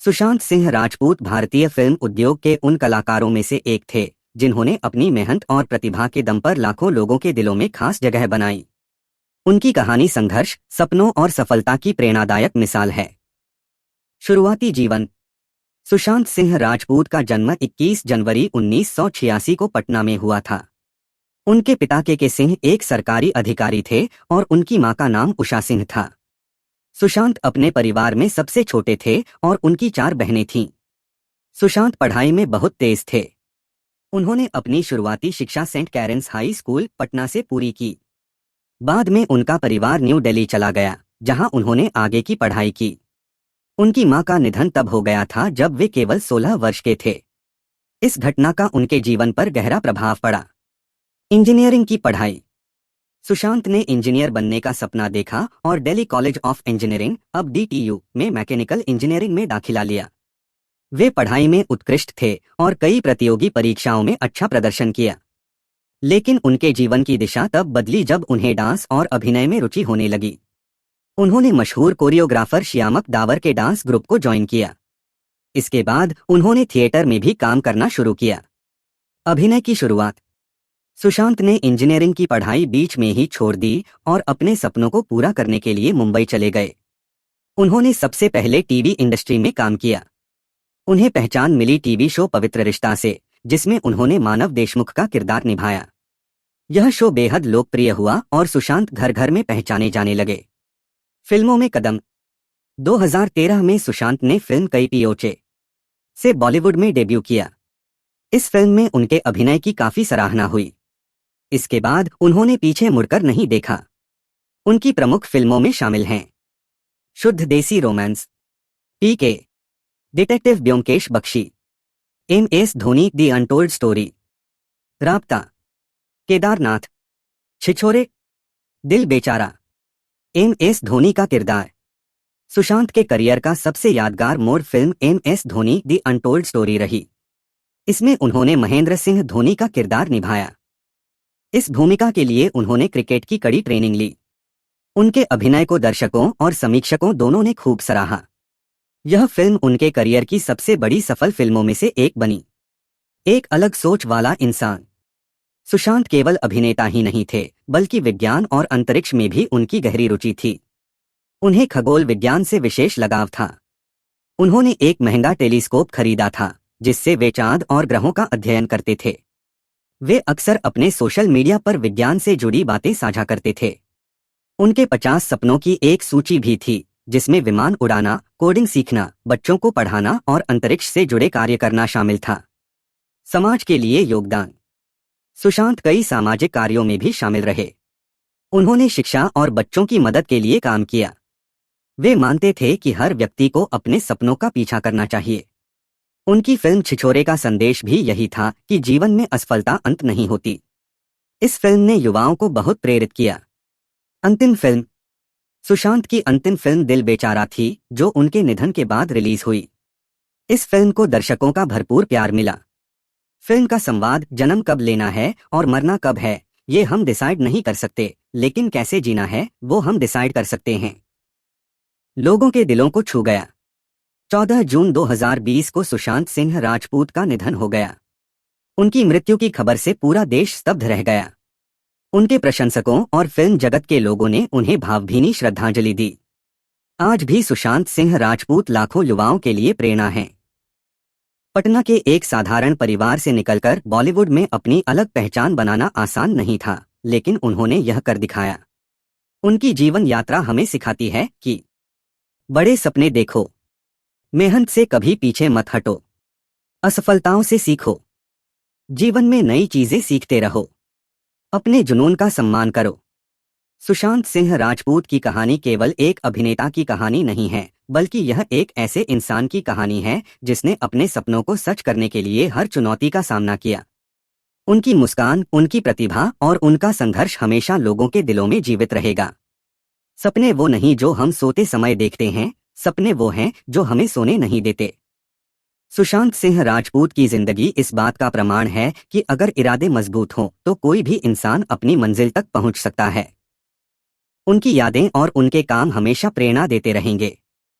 सुशांत सिंह राजपूत भारतीय फिल्म उद्योग के उन कलाकारों में से एक थे जिन्होंने अपनी मेहनत और प्रतिभा के दम पर लाखों लोगों के दिलों में खास जगह बनाई। उनकी कहानी संघर्ष, सपनों और सफलता की प्रेरणादायक मिसाल है। शुरुआती जीवन। सुशांत सिंह राजपूत का जन्म 21 जनवरी 1986 को पटना में हुआ था। उनके पिता के सिंह एक सरकारी अधिकारी थे और उनकी मां का नाम उषा सिंह था। सुशांत अपने परिवार में सबसे छोटे थे और उनकी 4 बहनें थीं। सुशांत पढ़ाई में बहुत तेज थे। उन्होंने अपनी शुरुआती शिक्षा saint karen's high school, Patna से पूरी की। बाद में उनका परिवार न्यू दिल्ली चला गया, जहां उन्होंने आगे की पढ़ाई की। उनकी मां का निधन तब हो गया था जब वे केवल 16 वर्ष के थे। इस घटना का उनके जीवन पर गहरा प्रभाव पड़ा। इंजीनियरिंग की पढ़ाई। सुशांत ने इंजीनियर बनने का सपना देखा और दिल्ली कॉलेज ऑफ इंजीनियरिंग, अब DTU, में मैकेनिकल इंजीनियरिंग में दाखिला लिया। वे पढ़ाई में उत्कृष्ट थे और कई प्रतियोगी परीक्षाओं में अच्छा प्रदर्शन किया। लेकिन उनके जीवन की दिशा तब बदली जब उन्हें डांस और अभिनय में रुचि होने लगी। उन्होंने मशहूर कोरियोग्राफर श्यामक दावर के डांस ग्रुप को ज्वाइन किया। इसके बाद उन्होंने थिएटर में भी काम करना शुरू किया। अभिनय की शुरुआत। सुशांत ने इंजीनियरिंग की पढ़ाई बीच में ही छोड़ दी और अपने सपनों को पूरा करने के लिए मुंबई चले गए। उन्होंने सबसे पहले टीवी इंडस्ट्री में काम किया। उन्हें पहचान मिली टीवी शो पवित्र रिश्ता से, जिसमें उन्होंने मानव देशमुख का किरदार निभाया। यह शो बेहद लोकप्रिय हुआ और सुशांत घर घर में पहचाने जाने लगे। फिल्मों में कदम। 2013 में सुशांत ने फिल्म कई पियोचे से बॉलीवुड में डेब्यू किया। इस फिल्म में उनके अभिनय की काफी सराहना हुई। इसके बाद उन्होंने पीछे मुड़कर नहीं देखा। उनकी प्रमुख फिल्मों में शामिल हैं Shuddh Desi romance, PK, detective Byomkesh Bakshi, MS Dhoni the untold story, Raabta, Kedarnath, छिछोरे, दिल बेचारा। MS धोनी का किरदार। सुशांत के करियर का सबसे यादगार मोड़ film MS Dhoni the untold story रही। इसमें उन्होंने महेंद्र सिंह धोनी का किरदार निभाया। इस भूमिका के लिए उन्होंने क्रिकेट की कड़ी ट्रेनिंग ली। उनके अभिनय को दर्शकों और समीक्षकों दोनों ने खूब सराहा। यह फिल्म उनके करियर की सबसे बड़ी सफल फिल्मों में से एक बनी। एक अलग सोच वाला इंसान। सुशांत केवल अभिनेता ही नहीं थे, बल्कि विज्ञान और अंतरिक्ष में भी उनकी गहरी रुचि थी। उन्हें खगोल विज्ञान से विशेष लगाव था। उन्होंने एक महंगा टेलीस्कोप खरीदा था, जिससे वे चांद और ग्रहों का अध्ययन करते थे। वे अक्सर अपने सोशल मीडिया पर विज्ञान से जुड़ी बातें साझा करते थे। उनके 50 सपनों की एक सूची भी थी, जिसमें विमान उड़ाना, कोडिंग सीखना, बच्चों को पढ़ाना और अंतरिक्ष से जुड़े कार्य करना शामिल था। समाज के लिए योगदान। सुशांत कई सामाजिक कार्यों में भी शामिल रहे। उन्होंने शिक्षा और बच्चों की मदद के लिए काम किया। वे मानते थे कि हर व्यक्ति को अपने सपनों का पीछा करना चाहिए। उनकी फिल्म छिछोरे का संदेश भी यही था कि जीवन में असफलता अंत नहीं होती। इस फिल्म ने युवाओं को बहुत प्रेरित किया। अंतिम फिल्म। सुशांत की अंतिम फिल्म दिल बेचारा थी, जो उनके निधन के बाद रिलीज हुई। इस फिल्म को दर्शकों का भरपूर प्यार मिला। फिल्म का संवाद, जन्म कब लेना है और मरना कब है, ये हम डिसाइड नहीं कर सकते, लेकिन कैसे जीना है वो हम डिसाइड कर सकते हैं। लोगों के दिलों को छू गया। 14 जून 2020 को सुशांत सिंह राजपूत का निधन हो गया। उनकी मृत्यु की खबर से पूरा देश स्तब्ध रह गया। उनके प्रशंसकों और फिल्म जगत के लोगों ने उन्हें भावभीनी श्रद्धांजलि दी। आज भी सुशांत सिंह राजपूत लाखों युवाओं के लिए प्रेरणा हैं। पटना के एक साधारण परिवार से निकलकर बॉलीवुड में अपनी अलग पहचान बनाना आसान नहीं था, लेकिन उन्होंने यह कर दिखाया। उनकी जीवन यात्रा हमें सिखाती है कि बड़े सपने देखो, मेहनत से कभी पीछे मत हटो, असफलताओं से सीखो, जीवन में नई चीजें सीखते रहो, अपने जुनून का सम्मान करो। सुशांत सिंह राजपूत की कहानी केवल एक अभिनेता की कहानी नहीं है, बल्कि यह एक ऐसे इंसान की कहानी है जिसने अपने सपनों को सच करने के लिए हर चुनौती का सामना किया। उनकी मुस्कान, उनकी प्रतिभा और उनका संघर्ष हमेशा लोगों के दिलों में जीवित रहेगा। सपने वो नहीं जो हम सोते समय देखते हैं, सपने वो हैं जो हमें सोने नहीं देते। सुशांत सिंह राजपूत की जिंदगी इस बात का प्रमाण है कि अगर इरादे मजबूत हों तो कोई भी इंसान अपनी मंजिल तक पहुंच सकता है। उनकी यादें और उनके काम हमेशा प्रेरणा देते रहेंगे।